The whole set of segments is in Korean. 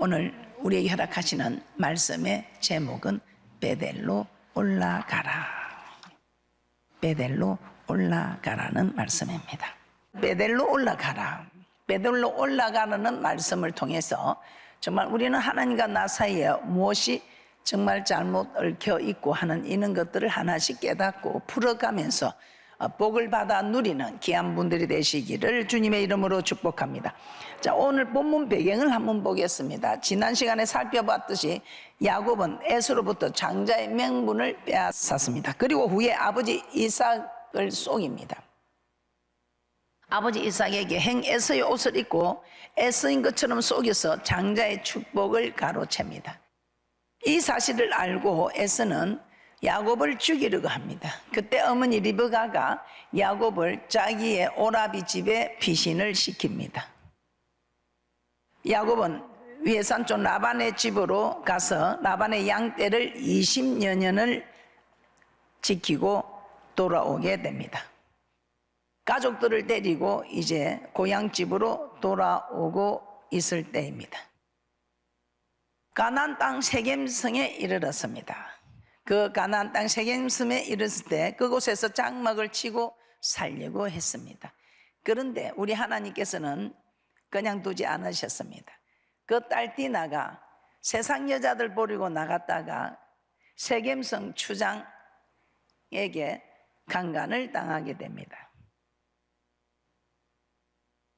오늘 우리에게 허락하시는 말씀의 제목은 베델로 올라가라. 베델로 올라가라는 말씀입니다. 베델로 올라가라. 베델로 올라가라는 말씀을 통해서 정말 우리는 하나님과 나 사이에 무엇이 정말 잘못 얽혀 있고 하는 이런 것들을 하나씩 깨닫고 풀어가면서 복을 받아 누리는 귀한 분들이 되시기를 주님의 이름으로 축복합니다. 자, 오늘 본문 배경을 한번 보겠습니다. 지난 시간에 살펴봤듯이 야곱은 에서로부터 장자의 명분을 빼앗았습니다. 그리고 후에 아버지 이삭을 속입니다. 아버지 이삭에게 행 에서의 옷을 입고 에서인 것처럼 속여서 장자의 축복을 가로챕니다. 이 사실을 알고 에서는 야곱을 죽이려고 합니다. 그때 어머니 리브가가 야곱을 자기의 오라비 집에 피신을 시킵니다. 야곱은 외산촌 라반의 집으로 가서 라반의 양떼를 20여 년을 지키고 돌아오게 됩니다. 가족들을 데리고 이제 고향집으로 돌아오고 있을 때입니다. 가나안 땅 세겜성에 이르렀습니다. 그 가나안 땅 세겜성에 이르렀을 때 그곳에서 장막을 치고 살려고 했습니다. 그런데 우리 하나님께서는 그냥 두지 않으셨습니다. 그 딸 디나가 세상 여자들 버리고 나갔다가 세겜성 추장에게 강간을 당하게 됩니다.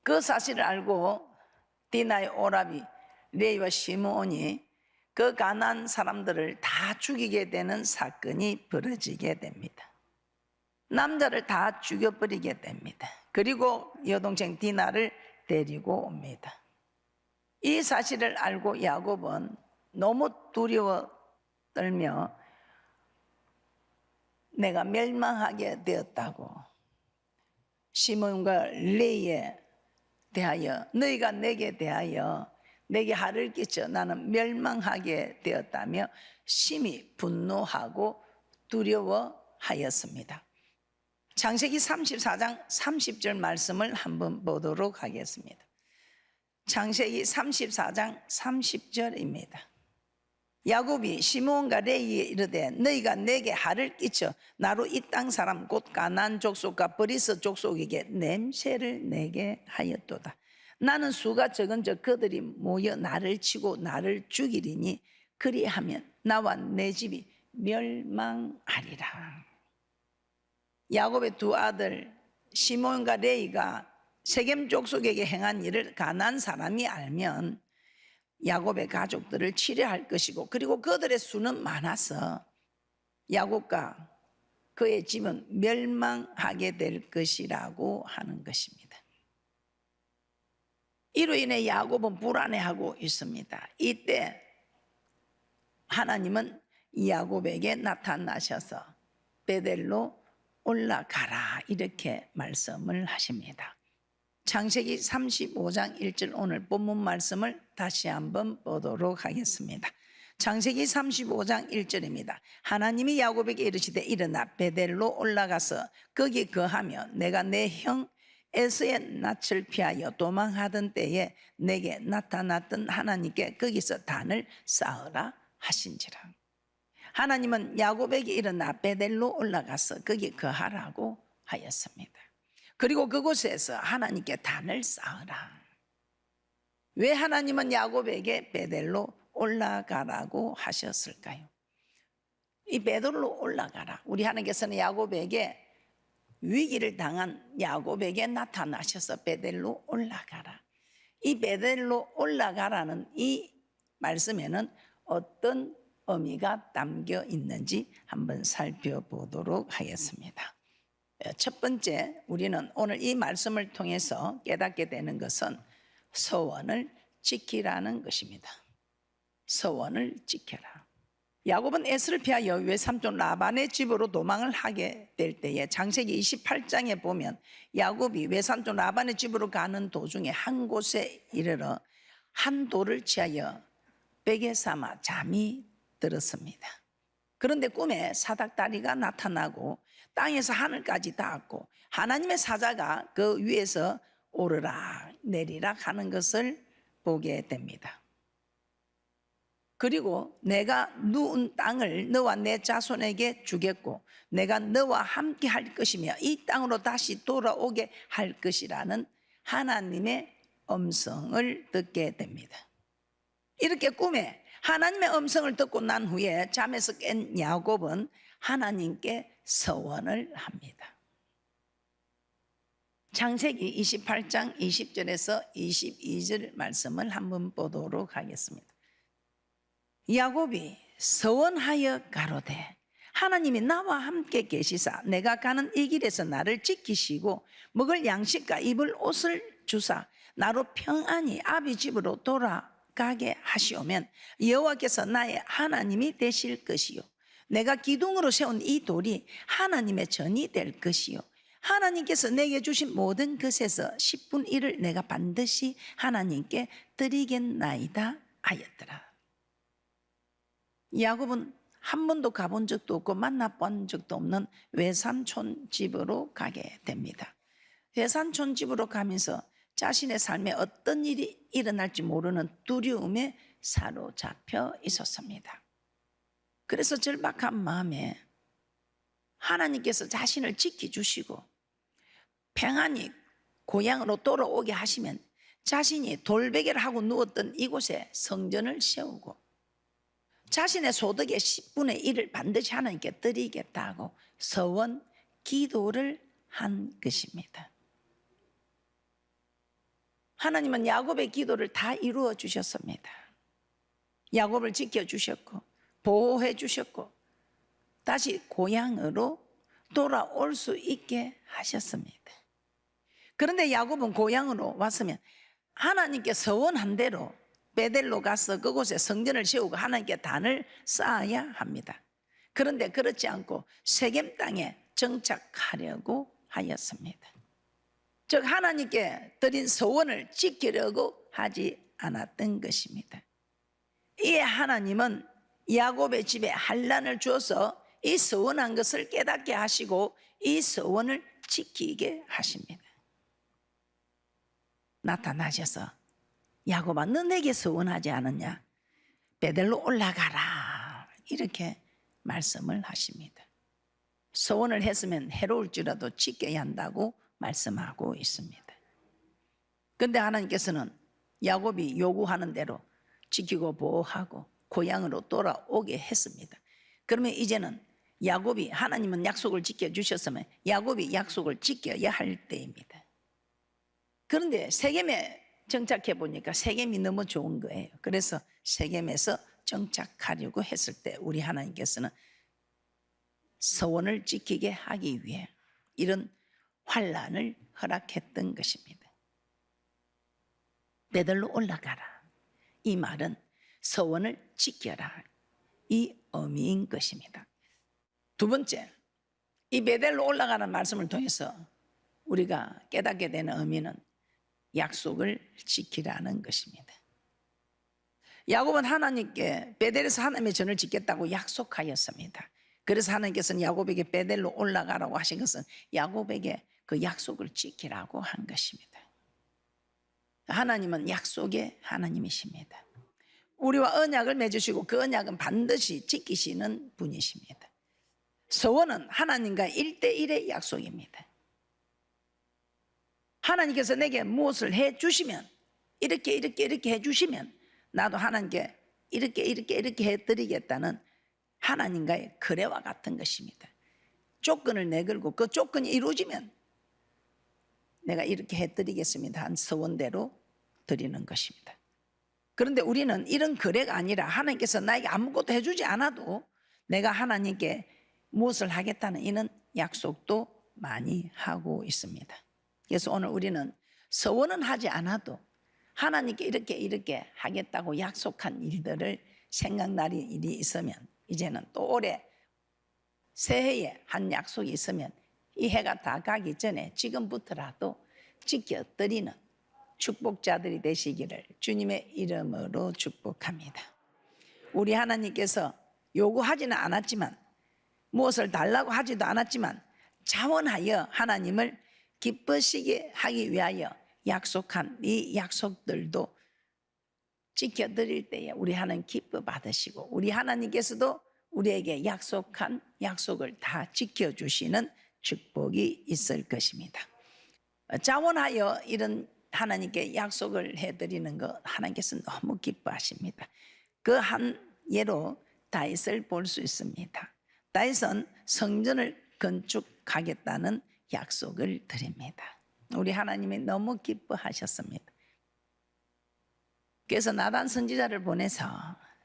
그 사실을 알고 디나의 오라비 레이와 시므온이 그 가나안 사람들을 다 죽이게 되는 사건이 벌어지게 됩니다. 남자를 다 죽여버리게 됩니다. 그리고 여동생 디나를 데리고 옵니다. 이 사실을 알고 야곱은 너무 두려워 떨며 내가 멸망하게 되었다고 시몬과 레이에 대하여 너희가 내게 대하여 내게 화를 끼쳐 나는 멸망하게 되었다며 심히 분노하고 두려워하였습니다. 창세기 34장 30절 말씀을 한번 보도록 하겠습니다. 창세기 34장 30절입니다. 야곱이 시므온과 레이에 이르되 너희가 내게 화를 끼쳐 나로 이 땅 사람 곧 가나안 족속과 브리스 족속에게 냄새를 내게 하였도다. 나는 수가 적은 저 그들이 모여 나를 치고 나를 죽이리니 그리하면 나와 내 집이 멸망하리라. 야곱의 두 아들 시몬과 레이가 세겜 족속에게 행한 일을 가나안 사람이 알면 야곱의 가족들을 치려할 것이고 그리고 그들의 수는 많아서 야곱과 그의 집은 멸망하게 될 것이라고 하는 것입니다. 이로 인해 야곱은 불안해하고 있습니다. 이때 하나님은 야곱에게 나타나셔서 베델로 올라가라 이렇게 말씀을 하십니다. 창세기 35장 1절 오늘 본문 말씀을 다시 한번 보도록 하겠습니다. 창세기 35장 1절입니다. 하나님이 야곱에게 이르시되 일어나 베델로 올라가서 거기 거하며 내가 내 형 에서의 낯을 피하여 도망하던 때에 내게 나타났던 하나님께 거기서 단을 쌓으라 하신지라. 하나님은 야곱에게 일어나 베델로 올라가서 거기 거하라고 하였습니다. 그리고 그곳에서 하나님께 단을 쌓으라. 왜 하나님은 야곱에게 베델로 올라가라고 하셨을까요? 이 베델로 올라가라. 우리 하나님께서는 야곱에게 위기를 당한 야곱에게 나타나셔서 베델로 올라가라. 이 베델로 올라가라는 이 말씀에는 어떤 의미가 담겨 있는지 한번 살펴보도록 하겠습니다. 첫 번째, 우리는 오늘 이 말씀을 통해서 깨닫게 되는 것은 서원을 지키라는 것입니다. 서원을 지켜라. 야곱은 에서를 피하여 외삼촌 라반의 집으로 도망을 하게 될 때에 창세기 28장에 보면 야곱이 외삼촌 라반의 집으로 가는 도중에 한 곳에 이르러 한 돌을 취하여 베개 삼아 잠이 들었습니다. 그런데 꿈에 사닥다리가 나타나고 땅에서 하늘까지 닿았고 하나님의 사자가 그 위에서 오르락 내리락 하는 것을 보게 됩니다. 그리고 내가 누운 땅을 너와 내 자손에게 주겠고 내가 너와 함께 할 것이며 이 땅으로 다시 돌아오게 할 것이라는 하나님의 음성을 듣게 됩니다. 이렇게 꿈에 하나님의 음성을 듣고 난 후에 잠에서 깬 야곱은 하나님께 서원을 합니다. 창세기 28장 20절에서 22절 말씀을 한번 보도록 하겠습니다. 야곱이 서원하여 가로되 하나님이 나와 함께 계시사 내가 가는 이 길에서 나를 지키시고 먹을 양식과 입을 옷을 주사 나로 평안히 아비 집으로 돌아가게 하시오면 여호와께서 나의 하나님이 되실 것이요 내가 기둥으로 세운 이 돌이 하나님의 전이 될 것이요 하나님께서 내게 주신 모든 것에서 10분 1을 내가 반드시 하나님께 드리겠나이다 하였더라. 야곱은 한 번도 가본 적도 없고 만나본 적도 없는 외삼촌 집으로 가게 됩니다. 외삼촌 집으로 가면서 자신의 삶에 어떤 일이 일어날지 모르는 두려움에 사로잡혀 있었습니다. 그래서 절박한 마음에 하나님께서 자신을 지켜주시고 평안히 고향으로 돌아오게 하시면 자신이 돌베개를 하고 누웠던 이곳에 성전을 세우고 자신의 소득의 10분의 1을 반드시 하나님께 드리겠다고 서원, 기도를 한 것입니다. 하나님은 야곱의 기도를 다 이루어 주셨습니다. 야곱을 지켜주셨고 보호해 주셨고 다시 고향으로 돌아올 수 있게 하셨습니다. 그런데 야곱은 고향으로 왔으면 하나님께 서원한 대로 베델로 가서 그곳에 성전을 세우고 하나님께 단을 쌓아야 합니다. 그런데 그렇지 않고 세겜 땅에 정착하려고 하였습니다. 즉 하나님께 드린 서원을 지키려고 하지 않았던 것입니다. 이에 하나님은 야곱의 집에 환난을 주어서 이 서원한 것을 깨닫게 하시고 이 서원을 지키게 하십니다. 나타나셔서 야곱아 너 내게 서원하지 않았냐? 베델로 올라가라 이렇게 말씀을 하십니다. 서원을 했으면 해로울지라도 지켜야 한다고 말씀하고 있습니다. 그런데 하나님께서는 야곱이 요구하는 대로 지키고 보호하고 고향으로 돌아오게 했습니다. 그러면 이제는 야곱이 하나님은 약속을 지켜주셨으면 야곱이 약속을 지켜야 할 때입니다. 그런데 세겜에 정착해 보니까 세겜이 너무 좋은 거예요. 그래서 세겜에서 정착하려고 했을 때 우리 하나님께서는 서원을 지키게 하기 위해 이런 환난을 허락했던 것입니다. 베델로 올라가라. 이 말은 서원을 지켜라. 이 의미인 것입니다. 두 번째, 이 베델로 올라가는 말씀을 통해서 우리가 깨닫게 되는 의미는 약속을 지키라는 것입니다. 야곱은 하나님께 베델에서 하나님의 전을 짓겠다고 약속하였습니다. 그래서 하나님께서는 야곱에게 베델로 올라가라고 하신 것은 야곱에게 그 약속을 지키라고 한 것입니다. 하나님은 약속의 하나님이십니다. 우리와 언약을 맺으시고 그 언약은 반드시 지키시는 분이십니다. 서원은 하나님과 1대1의 약속입니다. 하나님께서 내게 무엇을 해주시면 이렇게 해주시면 나도 하나님께 이렇게 해드리겠다는 하나님과의 거래와 같은 것입니다. 조건을 내걸고 그 조건이 이루어지면 내가 이렇게 해드리겠습니다 한 서원대로 드리는 것입니다. 그런데 우리는 이런 거래가 아니라 하나님께서 나에게 아무것도 해주지 않아도 내가 하나님께 무엇을 하겠다는 이런 약속도 많이 하고 있습니다. 그래서 오늘 우리는 서원은 하지 않아도 하나님께 이렇게 하겠다고 약속한 일들을 생각날 일이 있으면 이제는 또 올해 새해에 한 약속이 있으면 이 해가 다 가기 전에 지금부터라도 지켜드리는 축복자들이 되시기를 주님의 이름으로 축복합니다. 우리 하나님께서 요구하지는 않았지만 무엇을 달라고 하지도 않았지만 자원하여 하나님을 기쁘시게 하기 위하여 약속한 이 약속들도 지켜드릴 때에 우리 하나님 기뻐 받으시고 우리 하나님께서도 우리에게 약속한 약속을 다 지켜주시는 축복이 있을 것입니다. 자원하여 이런 하나님께 약속을 해드리는 것 하나님께서 너무 기뻐하십니다. 그 한 예로 다윗을 볼 수 있습니다. 다윗은 성전을 건축하겠다는 약속을 드립니다. 우리 하나님이 너무 기뻐하셨습니다. 그래서 나단 선지자를 보내서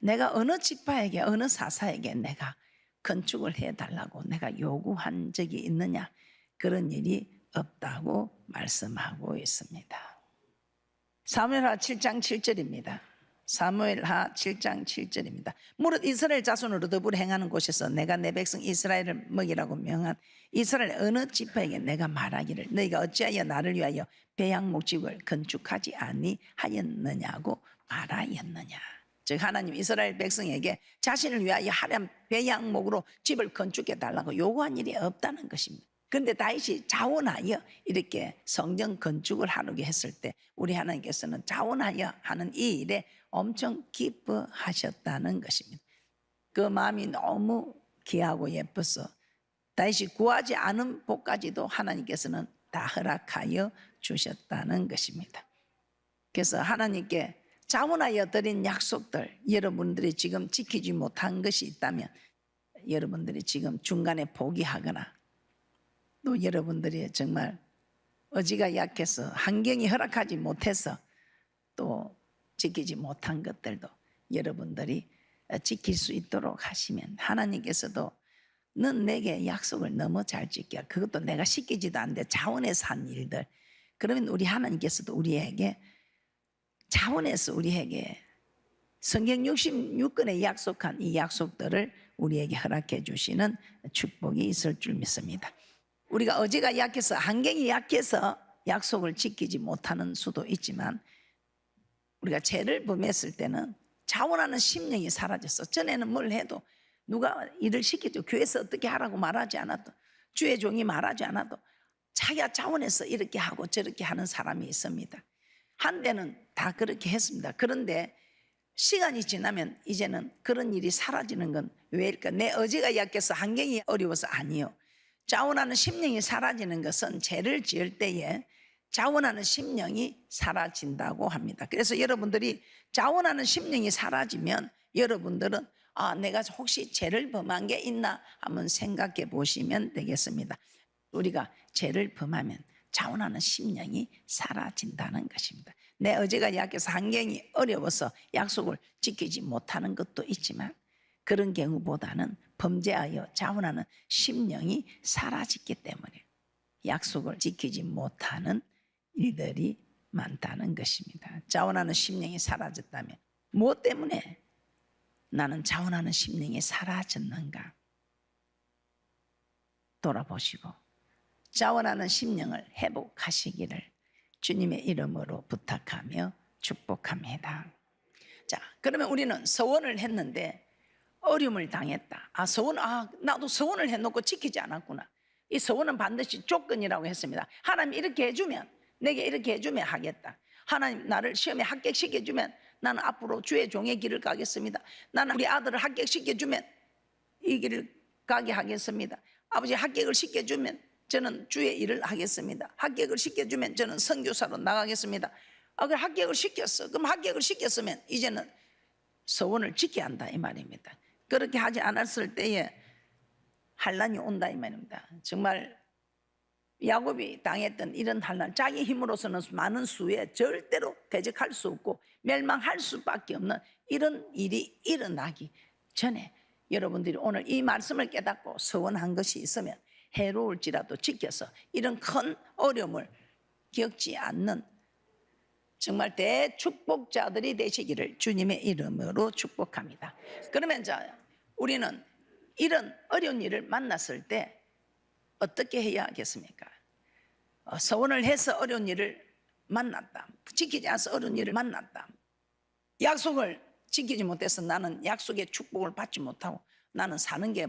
내가 어느 지파에게 어느 사사에게 내가 건축을 해달라고 내가 요구한 적이 있느냐, 그런 일이 없다고 말씀하고 있습니다. 사무엘하 7장 7절입니다. 사무엘하 7장 7절입니다. 무릇 이스라엘 자손으로 더불어 행하는 곳에서 내가 내 백성 이스라엘을 먹이라고 명한 이스라엘 어느 지파에게 내가 말하기를 너희가 어찌하여 나를 위하여 배양목집을 건축하지 아니하였느냐고 말하였느냐. 즉 하나님 이스라엘 백성에게 자신을 위하여 하얀 배양목으로 집을 건축해 달라고 요구한 일이 없다는 것입니다. 그런데 다윗이 자원하여 이렇게 성전 건축을 하려고 했을 때 우리 하나님께서는 자원하여 하는 이 일에 엄청 기뻐하셨다는 것입니다. 그 마음이 너무 귀하고 예뻐서 다윗이 구하지 않은 복까지도 하나님께서는 다 허락하여 주셨다는 것입니다. 그래서 하나님께 자원하여 드린 약속들 여러분들이 지금 지키지 못한 것이 있다면 여러분들이 지금 중간에 포기하거나 또 여러분들이 정말 의지가 약해서 환경이 허락하지 못해서 또 지키지 못한 것들도 여러분들이 지킬 수 있도록 하시면 하나님께서도 넌 내게 약속을 너무 잘 지켜. 그것도 내가 시키지도 않는데 자원해서 한 일들. 그러면 우리 하나님께서도 우리에게 자원해서 우리에게 성경 66권에 약속한 이 약속들을 우리에게 허락해 주시는 축복이 있을 줄 믿습니다. 우리가 의지가 약해서 환경이 약해서 약속을 지키지 못하는 수도 있지만 우리가 죄를 범했을 때는 자원하는 심령이 사라졌어. 전에는 뭘 해도 누가 일을 시키죠. 교회에서 어떻게 하라고 말하지 않아도 주의 종이 말하지 않아도 자기가 자원해서 이렇게 하고 저렇게 하는 사람이 있습니다. 한때는 다 그렇게 했습니다. 그런데 시간이 지나면 이제는 그런 일이 사라지는 건 왜일까? 내 의지가 약해서 환경이 어려워서 아니요. 자원하는 심령이 사라지는 것은 죄를 지을 때에 자원하는 심령이 사라진다고 합니다. 그래서 여러분들이 자원하는 심령이 사라지면 여러분들은 내가 혹시 죄를 범한 게 있나 한번 생각해 보시면 되겠습니다. 우리가 죄를 범하면 자원하는 심령이 사라진다는 것입니다. 내 의지가 약해서 환경이 어려워서 약속을 지키지 못하는 것도 있지만 그런 경우보다는 범죄하여 자원하는 심령이 사라지기 때문에 약속을 지키지 못하는 일들이 많다는 것입니다. 자원하는 심령이 사라졌다면 무엇 때문에 나는 자원하는 심령이 사라졌는가 돌아보시고 자원하는 심령을 회복하시기를 주님의 이름으로 부탁하며 축복합니다. 자, 그러면 우리는 서원을 했는데 어려움을 당했다. 나도 서원을 해놓고 지키지 않았구나. 이 서원은 반드시 조건이라고 했습니다. 하나님 이렇게 해주면 내게 이렇게 해주면 하겠다. 하나님 나를 시험에 합격시켜주면 나는 앞으로 주의 종의 길을 가겠습니다. 나는 우리 아들을 합격시켜주면 이 길을 가게 하겠습니다. 아버지 합격을 시켜주면 저는 주의 일을 하겠습니다. 합격을 시켜주면 저는 선교사로 나가겠습니다. 그럼 합격을 시켰어. 그럼 합격을 시켰으면 이제는 서원을 지켜야 한다 이 말입니다. 그렇게 하지 않았을 때에 환난이 온다 이 말입니다. 정말 야곱이 당했던 이런 환난, 자기 힘으로서는 많은 수에 절대로 대적할 수 없고 멸망할 수밖에 없는 이런 일이 일어나기 전에 여러분들이 오늘 이 말씀을 깨닫고 서원한 것이 있으면 해로울지라도 지켜서 이런 큰 어려움을 겪지 않는 정말 대축복자들이 되시기를 주님의 이름으로 축복합니다. 그러면 우리는 이런 어려운 일을 만났을 때 어떻게 해야 하겠습니까? 서원을 해서 어려운 일을 만났다. 지키지 않아서 어려운 일을 만났다. 약속을 지키지 못해서 나는 약속의 축복을 받지 못하고 나는 사는 게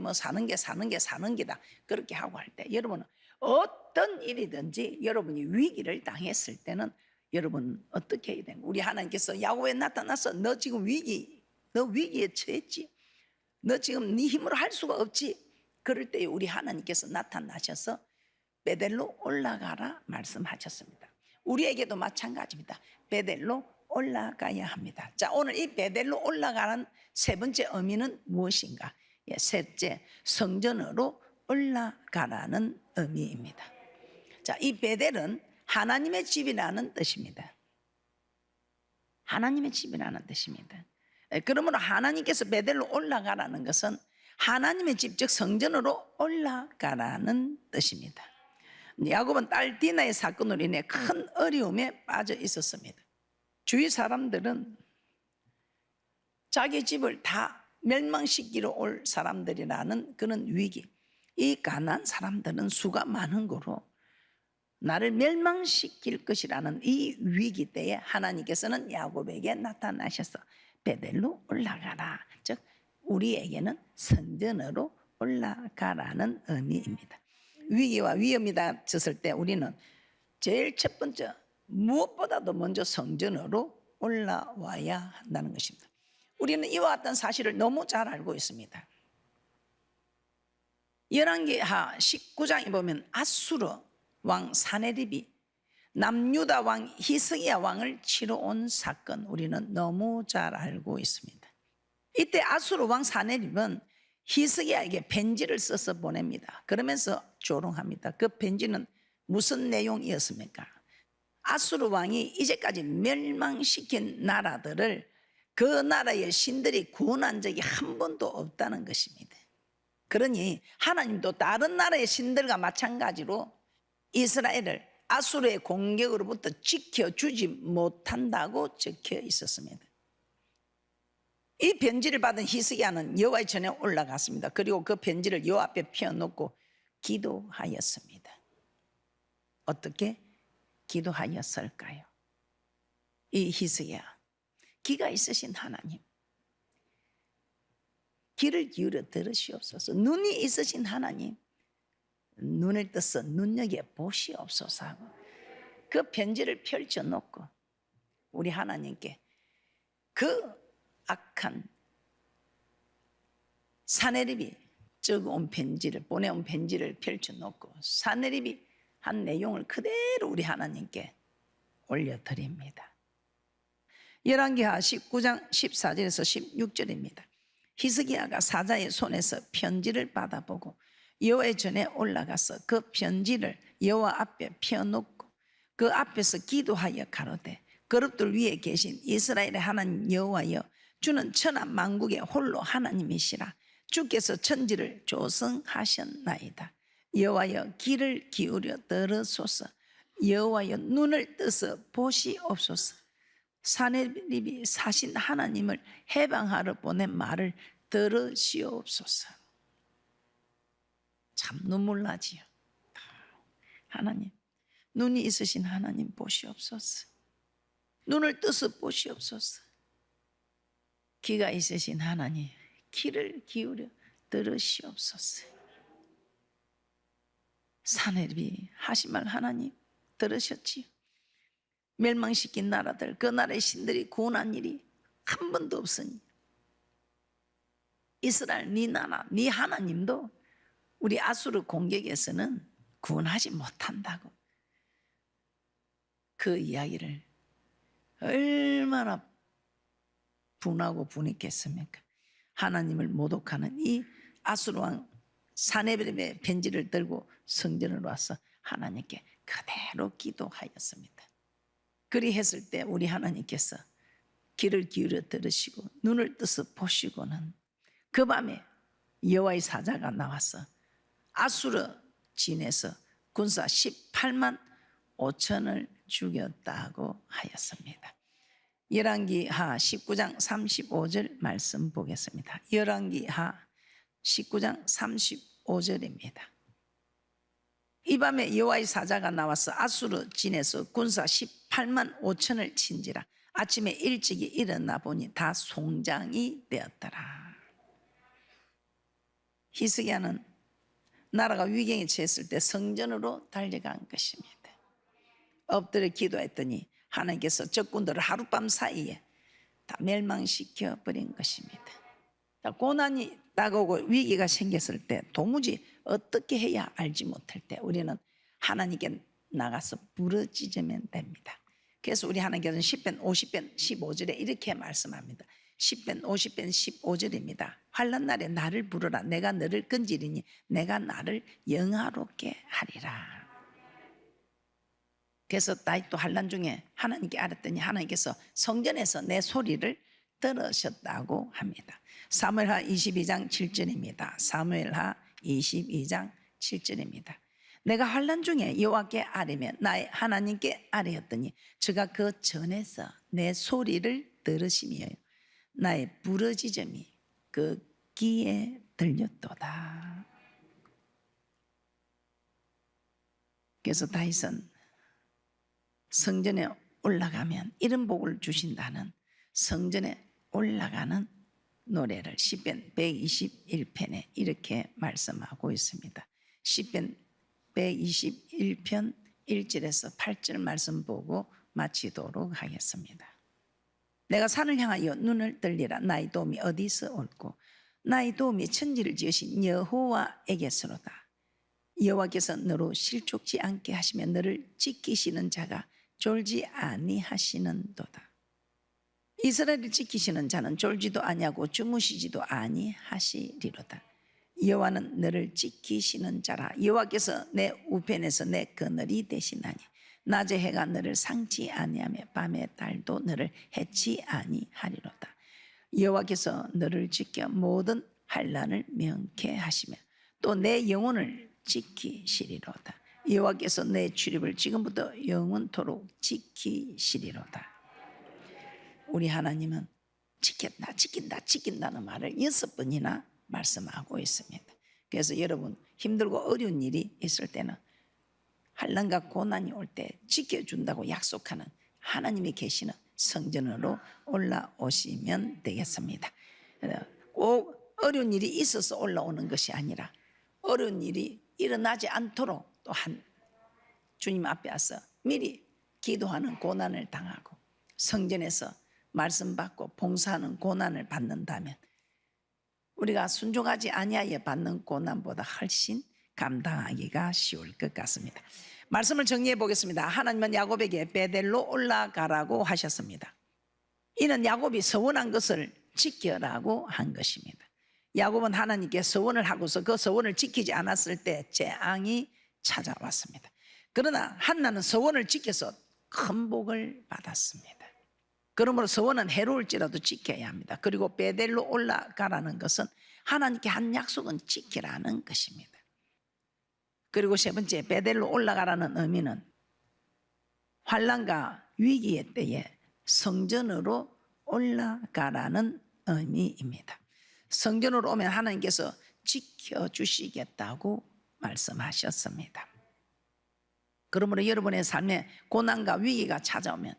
사는 게다. 그렇게 하고 할 때 여러분은 어떤 일이든지 여러분이 위기를 당했을 때는 여러분 어떻게 해야 되는? 우리 하나님께서 야곱에 나타나서 너 지금 너 위기에 처했지. 너 지금 네 힘으로 할 수가 없지. 그럴 때 우리 하나님께서 나타나셔서 베델로 올라가라 말씀하셨습니다. 우리에게도 마찬가지입니다. 베델로 올라가야 합니다. 자, 오늘 이 베델로 올라가는 세 번째 의미는 무엇인가? 셋째, 성전으로 올라가라는 의미입니다. 자, 이 베델은 하나님의 집이라는 뜻입니다. 하나님의 집이라는 뜻입니다. 그러므로 하나님께서 베델로 올라가라는 것은 하나님의 집, 즉 성전으로 올라가라는 뜻입니다. 야곱은 딸 디나의 사건으로 인해 큰 어려움에 빠져 있었습니다. 주위 사람들은 자기 집을 다 멸망시키러 올 사람들이라는 그런 위기, 이 가난한 사람들은 수가 많은 거로 나를 멸망시킬 것이라는 이 위기 때에 하나님께서는 야곱에게 나타나셔서 베델로 올라가라, 즉 우리에게는 성전으로 올라가라는 의미입니다. 위기와 위험이 닥쳤을 때 우리는 제일 첫 번째, 무엇보다도 먼저 성전으로 올라와야 한다는 것입니다. 우리는 이와 같은 사실을 너무 잘 알고 있습니다. 열왕기하 19장에 보면 아수르 왕 사네립이 남유다 왕 히스기야 왕을 치러 온 사건, 우리는 너무 잘 알고 있습니다. 이때 아수르 왕 사네립은 히스기야에게 편지를 써서 보냅니다. 그러면서 조롱합니다. 그 편지는 무슨 내용이었습니까? 아수르 왕이 이제까지 멸망시킨 나라들을 그 나라의 신들이 구원한 적이 한 번도 없다는 것입니다. 그러니 하나님도 다른 나라의 신들과 마찬가지로 이스라엘을 아수르의 공격으로부터 지켜주지 못한다고 적혀 있었습니다. 이 편지를 받은 히스기야는 여호와의 전에 올라갔습니다. 그리고 그 편지를 여호와 앞에 펴놓고 기도하였습니다. 어떻게 기도하였을까요? 이 히스기야, 기가 있으신 하나님, 귀를 기울여 들으시옵소서. 눈이 있으신 하나님, 눈을 떠서 눈여겨 보시옵소서 하고 그 편지를 펼쳐놓고 우리 하나님께 그 악한 사네립이 적어온 편지를, 보내온 편지를 펼쳐놓고 사네립이 한 내용을 그대로 우리 하나님께 올려드립니다. 열왕기하 19장 14절에서 16절입니다. 히스기야가 사자의 손에서 편지를 받아보고 여호와의 전에 올라가서 그 편지를 여호와 앞에 펴놓고 그 앞에서 기도하여 가로되, 그룹들 위에 계신 이스라엘의 하나님 여호와여, 주는 천하 만국의 홀로 하나님이시라. 주께서 천지를 조성하셨나이다. 여호와여, 귀를 기울여 들으소서. 여호와여, 눈을 떠서 보시옵소서. 사네립이 사신 하나님을 해방하러 보낸 말을 들으시옵소서. 참 눈물 나지요. 하나님, 눈이 있으신 하나님 보시옵소서. 눈을 떠서 보시옵소서. 귀가 있으신 하나님, 귀를 기울여 들으시옵소서. 사네립이 하신 말 하나님 들으셨지요. 멸망시킨 나라들, 그 나라의 신들이 구원한 일이 한 번도 없으니 이스라엘 네 나라, 네 하나님도 우리 아수르 공격에서는 구원하지 못한다고, 그 이야기를 얼마나 분하고 분했겠습니까? 하나님을 모독하는 이 아수르 왕 사네립의 편지를 들고 성전으로 와서 하나님께 그대로 기도하였습니다. 그리했을 때 우리 하나님께서 귀를 기울여 들으시고 눈을 떠서 보시고는 그 밤에 여호와의 사자가 나와서 아수르 진에서 군사 18만 5천을 죽였다고 하였습니다. 열왕기하 19장 35절 말씀 보겠습니다. 열왕기하 19장 35절입니다. 이 밤에 여호와의 사자가 나와서 아수르 진에서 군사 18만 5천을 친지라. 아침에 일찍이 일어나 보니 다 송장이 되었더라. 히스기야는 나라가 위경에 처했을 때 성전으로 달려간 것입니다. 엎드려 기도했더니 하나님께서 적군들을 하룻밤 사이에 다 멸망시켜 버린 것입니다. 고난이 다가오고 위기가 생겼을 때 도무지 어떻게 해야 알지 못할 때 우리는 하나님께 나가서 부르짖으면 됩니다. 그래서 우리 하나님께서는 10편 50편 15절에 이렇게 말씀합니다. 10편 50편 15절입니다. 환난 날에 나를 부르라. 내가 너를 건지리니 내가 나를 영화롭게 하리라. 그래서 다윗도 환난 중에 하나님께 알았더니 하나님께서 성전에서 내 소리를 들으셨다고 합니다. 사무엘하 22장 7절입니다. 사무엘하 22장 7절입니다. 내가 환난 중에 여호와께 아뢰며 나의 하나님께 아뢰었더니 저가 그 전에서 내 소리를 들으시며 나의 부르짖음이 그 귀에 들렸도다. 그래서 다윗은 성전에 올라가면 이런 복을 주신다는 성전에 올라가는 노래를 시편 121편에 이렇게 말씀하고 있습니다. 시편 121편 1절에서 8절 말씀 보고 마치도록 하겠습니다. 내가 산을 향하여 눈을 들리라. 나의 도움이 어디서 올고 나의 도움이 천지를 지으신 여호와에게서로다. 여호와께서 너로 실족지 않게 하시며 너를 지키시는 자가 졸지 아니하시는도다. 이스라엘을 지키시는 자는 졸지도 아니하고 주무시지도 아니하시리로다. 여호와는 너를 지키시는 자라. 여호와께서 내 우편에서 내 그늘이 되시나니 낮에 해가 너를 상치 아니하며 밤에 달도 너를 해치 아니하리로다. 여호와께서 너를 지켜 모든 환난을 명쾌하시며 또 내 영혼을 지키시리로다. 여호와께서 내 출입을 지금부터 영원토록 지키시리로다. 우리 하나님은 지켰다, 지킨다, 지킨다는 말을 6번이나 말씀하고 있습니다. 그래서 여러분 힘들고 어려운 일이 있을 때는 환난과 고난이 올 때 지켜준다고 약속하는 하나님이 계시는 성전으로 올라오시면 되겠습니다. 꼭 어려운 일이 있어서 올라오는 것이 아니라 어려운 일이 일어나지 않도록 또한 주님 앞에 와서 미리 기도하는 고난을 당하고 성전에서 말씀 받고 봉사하는 고난을 받는다면 우리가 순종하지 아니하여 받는 고난보다 훨씬 감당하기가 쉬울 것 같습니다. 말씀을 정리해 보겠습니다. 하나님은 야곱에게 베델로 올라가라고 하셨습니다. 이는 야곱이 서원한 것을 지켜라고 한 것입니다. 야곱은 하나님께 서원을 하고서 그 서원을 지키지 않았을 때 재앙이 찾아왔습니다. 그러나 한나는 서원을 지켜서 큰 복을 받았습니다. 그러므로 서원은 해로울지라도 지켜야 합니다. 그리고 베델로 올라가라는 것은 하나님께 한 약속은 지키라는 것입니다. 그리고 세 번째, 베델로 올라가라는 의미는 환난과 위기의 때에 성전으로 올라가라는 의미입니다. 성전으로 오면 하나님께서 지켜주시겠다고 말씀하셨습니다. 그러므로 여러분의 삶에 고난과 위기가 찾아오면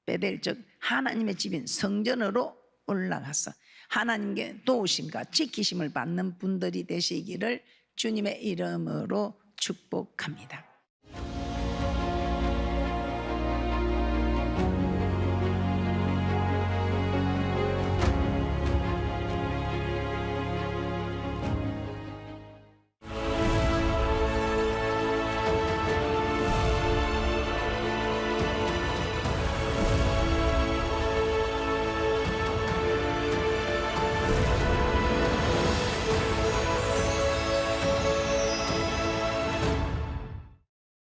베델 즉 하나님의 집인 성전으로 올라가서 하나님께 도우심과 지키심을 받는 분들이 되시기를 주님의 이름으로 축복합니다.